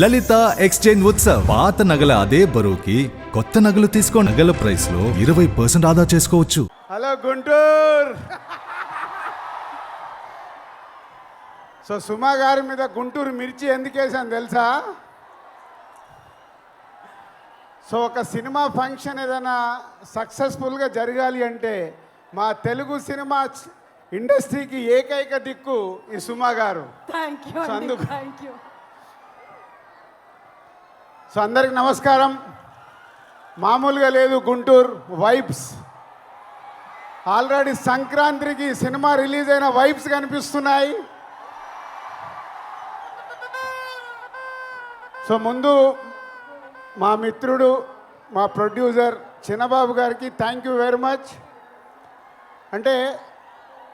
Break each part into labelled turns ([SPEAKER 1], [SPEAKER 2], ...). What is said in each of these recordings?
[SPEAKER 1] లలిత exchange Utsav. పాత నగల అదే బరువుకి కొత్త నగలు తీసుకో. నగల ప్రైస్ లో 20% ఆదా చేసుకోవచ్చు.
[SPEAKER 2] హలో గుంటూరు. సో సుమా గారి మీద గుంటూరు మిర్చి ఎందుకు వేసాను తెలుసా? సో ఒక సినిమా ఫంక్షన్ ఏదైనా సక్సెస్ఫుల్గా జరగాలి అంటే మా తెలుగు సినిమా ఇండస్ట్రీకి ఏకైక దిక్కు ఈ సుమా గారు. సో అందరికి నమస్కారం. మామూలుగా లేదు గుంటూరు వైబ్స్. ఆల్రెడీ సంక్రాంతికి సినిమా రిలీజ్ అయిన వైబ్స్ కనిపిస్తున్నాయి. సో ముందు మా మిత్రుడు మా ప్రొడ్యూసర్ చిన్నబాబు గారికి థ్యాంక్ యూ వెరీ మచ్. అంటే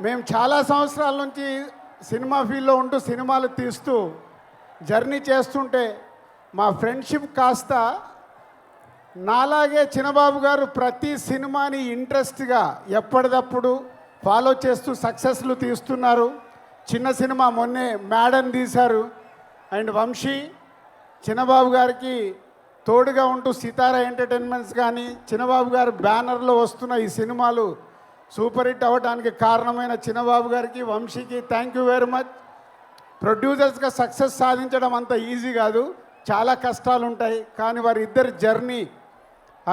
[SPEAKER 2] మేము చాలా సంవత్సరాల నుంచి సినిమా ఫీల్డ్లో ఉంటూ సినిమాలు తీస్తూ జర్నీ చేస్తుంటే మా ఫ్రెండ్షిప్ కాస్త నాలాగే చిన్నబాబు గారు ప్రతి సినిమాని ఇంట్రెస్ట్గా ఎప్పటికప్పుడు ఫాలో చేస్తూ సక్సెస్లు తీస్తున్నారు. చిన్న సినిమా మొన్నే మేడన్ తీశారు. అండ్ వంశీ చిన్నబాబు గారికి తోడుగా ఉంటూ సితారా ఎంటర్టైన్మెంట్స్ కానీ చిన్నబాబు గారు బ్యానర్లో వస్తున్న ఈ సినిమాలు సూపర్ హిట్ అవ్వడానికి కారణమైన చిన్నబాబు గారికి వంశీకి థ్యాంక్ యూ వెరీ మచ్. ప్రొడ్యూసర్స్గా సక్సెస్ సాధించడం అంత ఈజీ కాదు, చాలా కష్టాలు ఉంటాయి. కానీ వారి ఇద్దరి జర్నీ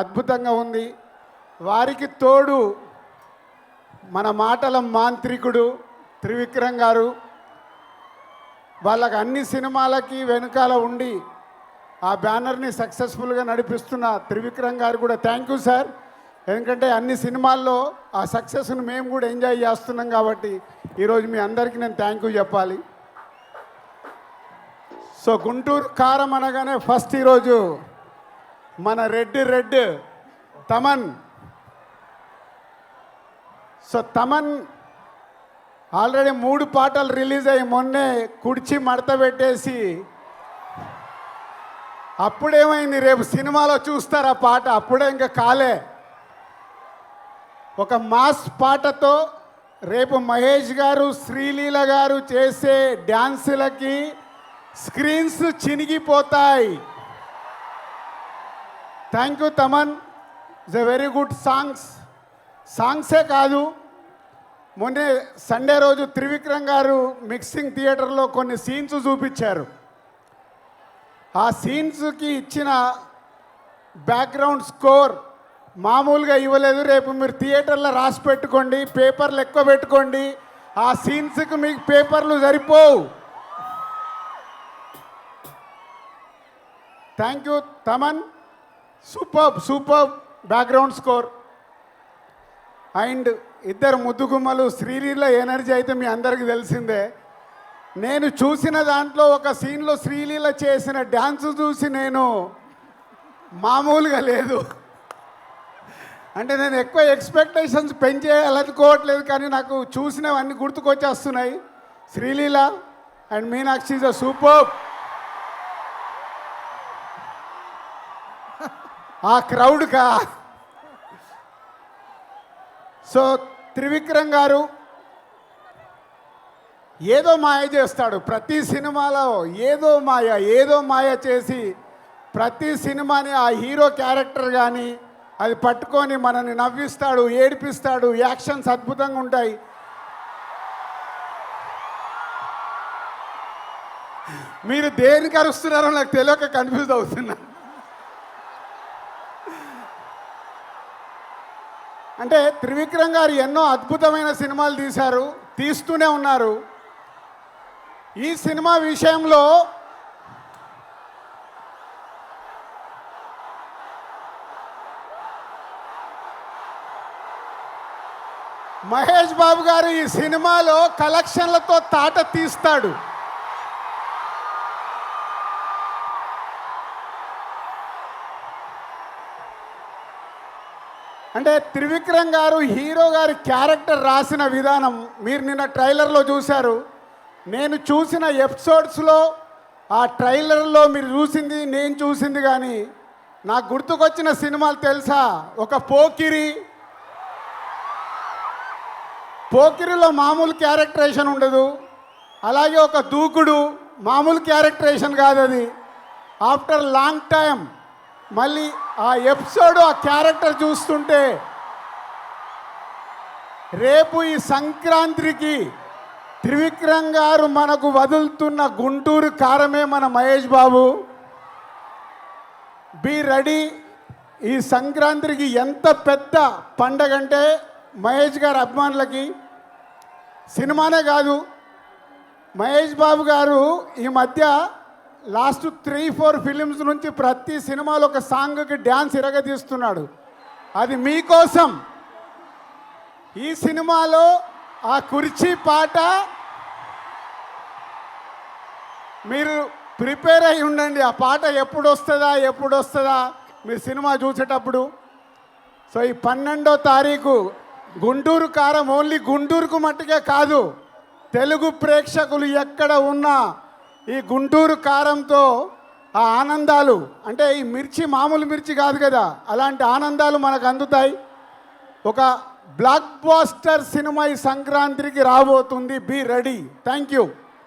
[SPEAKER 2] అద్భుతంగా ఉంది. వారికి తోడు మన మాటల మాంత్రికుడు త్రివిక్రమ్ గారు. వాళ్ళకి అన్ని సినిమాలకి వెనుకాల ఉండి ఆ బ్యానర్ని సక్సెస్ఫుల్గా నడిపిస్తున్న త్రివిక్రమ్ గారు కూడా థ్యాంక్ యూ సార్. ఎందుకంటే అన్ని సినిమాల్లో ఆ సక్సెస్ను మేము కూడా ఎంజాయ్ చేస్తున్నాం కాబట్టి ఈరోజు మీ అందరికీ నేను థ్యాంక్ యూ చెప్పాలి. సో గుంటూరు కారం అనగానే ఫస్ట్ ఈరోజు మన red Thaman. So Thaman already 3 పాటలు రిలీజ్ అయ్యి మొన్నే కుడిచి మడత పెట్టేసి అప్పుడేమైంది, రేపు సినిమాలో చూస్తారు ఆ పాట. అప్పుడే ఇంకా కాలే. ఒక మాస్ పాటతో రేపు మహేష్ గారు శ్రీలీల గారు చేసే డ్యాన్సులకి స్క్రీన్స్ చినిగిపోతాయి. Thank you Thaman. It's a very good సాంగ్సే కాదు, మొన్నే సండే రోజు త్రివిక్రమ్ గారు మిక్సింగ్ థియేటర్లో కొన్ని సీన్స్ చూపించారు. ఆ సీన్స్కి ఇచ్చిన బ్యాక్గ్రౌండ్ స్కోర్ మామూలుగా ఇవ్వలేదు. రేపు మీరు థియేటర్లో రాసి పెట్టుకోండి, పేపర్లు ఎక్కువ పెట్టుకోండి. ఆ సీన్స్కి మీకు పేపర్లు సరిపోవు. Thank you Thaman. Super background score. And ఇద్దరు ముద్దుగుమ్మలు శ్రీలీల ఎనర్జీ అయితే మీ అందరికీ తెలిసిందే. నేను చూసిన దాంట్లో ఒక సీన్లో శ్రీలీల చేసిన డ్యాన్స్ చూసి నేను మామూలుగా లేదు. అంటే నేను ఎక్కువ ఎక్స్పెక్టేషన్స్ పెంచేయాలనుకోవట్లేదు, కానీ నాకు చూసినవన్నీ గుర్తుకొచ్చేస్తున్నాయి. Sreeleela and Meenakshi is a super. ఆ క్రౌడ్కా. సో త్రివిక్రమ్ గారు ఏదో మాయ చేస్తాడు ప్రతి సినిమాలో. ఏదో మాయ చేసి ప్రతి సినిమాని ఆ హీరో క్యారెక్టర్ కానీ అది పట్టుకొని మనల్ని నవ్విస్తాడు, ఏడిపిస్తాడు. యాక్షన్స్ అద్భుతంగా ఉంటాయి. మీరు దేనికి అరుస్తున్నారో నాకు తెలియక కన్ఫ్యూజ్ అవుతున్నా. అంటే త్రివిక్రమ్ గారు ఎన్నో అద్భుతమైన సినిమాలు తీశారు, తీస్తూనే ఉన్నారు. ఈ సినిమా విషయంలో మహేష్ బాబు గారు ఈ సినిమాలో కలెక్షన్లతో తాట తీస్తాడు. అంటే త్రివిక్రమ్ గారు హీరో గారి క్యారెక్టర్ రాసిన విధానం మీరు నిన్న ట్రైలర్లో చూశారు. నేను చూసిన ఎపిసోడ్స్లో ఆ ట్రైలర్లో మీరు చూసింది నేను చూసింది కానీ నాకు గుర్తుకొచ్చిన సినిమాలు తెలుసా? ఒక పోకిరిలో మామూలు క్యారెక్టరేషన్ ఉండదు. అలాగే ఒక దూకుడు మామూలు క్యారెక్టరేషన్ కాదు అది. ఆఫ్టర్ లాంగ్ టైం మళ్ళీ ఆ ఎపిసోడ్ ఆ క్యారెక్టర్ చూస్తుంటే రేపు ఈ సంక్రాంతికి త్రివిక్రమ్ గారు మనకు వదులుతున్న గుంటూరు కారమే మన మహేష్ బాబు. Be ready. ఈ సంక్రాంతికి ఎంత పెద్ద పండగ అంటే మహేష్ గారి అభిమానులకి సినిమానే కాదు, మహేష్ బాబు గారు ఈ మధ్య లాస్ట్ 3-4 ఫిలిమ్స్ నుంచి ప్రతి సినిమాలో ఒక సాంగ్కి డ్యాన్స్ ఇరగదీస్తున్నాడు. అది మీకోసం. ఈ సినిమాలో ఆ కుర్చీ పాట మీరు ప్రిపేర్ అయి ఉండండి. ఆ పాట ఎప్పుడు వస్తుందా మీరు సినిమా చూసేటప్పుడు. సో ఈ 12వ తారీఖు గుంటూరు కారం ఓన్లీ గుంటూరుకు మట్టుకే కాదు, తెలుగు ప్రేక్షకులు ఎక్కడ ఉన్నా ఈ గుంటూరు కారంతో ఆ ఆనందాలు, అంటే ఈ మిర్చి మామూలు మిర్చి కాదు కదా, అలాంటి ఆనందాలు మనకు అందుతాయి. ఒక బ్లాక్ బాస్టర్ సినిమా ఈ సంక్రాంతికి రాబోతుంది. Be ready. Thank you.